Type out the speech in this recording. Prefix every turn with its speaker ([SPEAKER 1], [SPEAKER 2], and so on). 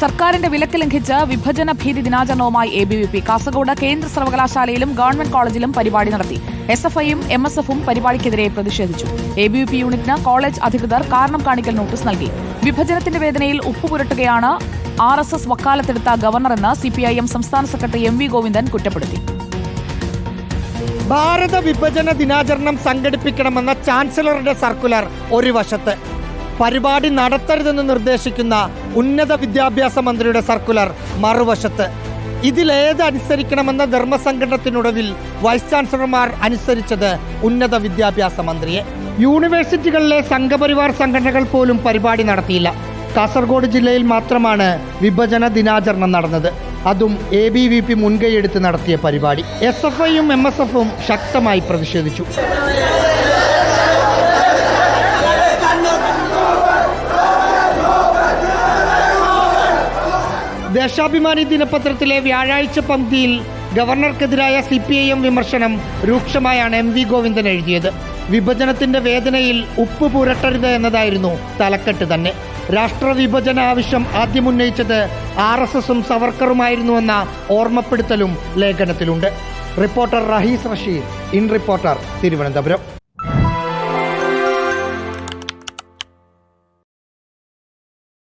[SPEAKER 1] സർക്കാരിന്റെ വിലക്ക് ലംഘിച്ച് വിഭജന ഭീതി ദിനാചരണവുമായി ABVP. കാസർഗോഡ് കേന്ദ്ര സർവകലാശാലയിലും ഗവൺമെന്റ് കോളേജിലും പരിപാടി നടത്തി. SFIയും MSFും പരിപാടിക്കെതിരെ പ്രതിഷേധിച്ചു. ABVP യൂണിറ്റിന് കോളേജ് അധികൃതർ കാരണം കാണിക്കൽ നോട്ടീസ് നൽകി. വിഭജനത്തിന്റെ വേദനയിൽ ഉപ്പുപുരട്ടുകയാണ് RSS വക്കാലത്തെടുത്ത ഗവർണറെന്ന് CPIM സംസ്ഥാന സെക്രട്ടറി MV ഗോവിന്ദൻ കുറ്റപ്പെടുത്തി.
[SPEAKER 2] ഭാരത വിഭജന ദിനാചരണം സംഘടിപ്പിക്കണമെന്ന ചാൻസലറുടെ സർക്കുലർ ഒരു വശത്ത്, പരിപാടി നടത്തരുതെന്ന് നിർദ്ദേശിക്കുന്ന ഉന്നത വിദ്യാഭ്യാസ മന്ത്രിയുടെ സർക്കുലർ മറുവശത്ത്. ഇതിലേത് അനുസരിക്കണമെന്ന ധർമ്മസങ്കടത്തിനൊടുവിൽ വൈസ് ചാൻസലർമാർ അനുസരിച്ചത് ഉന്നത വിദ്യാഭ്യാസ മന്ത്രിയെ. യൂണിവേഴ്സിറ്റികളിലെ സംഘപരിവാർ സംഘടനകൾ പോലും പരിപാടി നടത്തിയില്ല. കാസർഗോഡ് ജില്ലയിൽ മാത്രമാണ് വിഭജന ദിനാചരണം നടന്നത്. അതും ABVP മുൻകൈയെടുത്ത് നടത്തിയ പരിപാടി. SFIയും MSFും ശക്തമായി പ്രതിഷേധിച്ചു. ദേശാഭിമാനി ദിനപത്രത്തിലെ വ്യാഴാഴ്ച പംക്തിയിൽ ഗവർണർക്കെതിരായ CPIM വിമർശനം രൂക്ഷമായാണ് MV ഗോവിന്ദൻ എഴുതിയത്. വിഭജനത്തിന്റെ വേദനയിൽ ഉപ്പ് പുരട്ടരുത് എന്നതായിരുന്നു തലക്കെട്ട് തന്നെ. രാഷ്ട്രവിഭജന ആവശ്യം ആദ്യം ഉന്നയിച്ചത് RSSും സവർക്കറുമായിരുന്നുവെന്ന ഓർമ്മപ്പെടുത്തലും ലേഖനത്തിലുണ്ട്. Reporter Rahees Rasheed, in reporter, Thiruvananthapuram.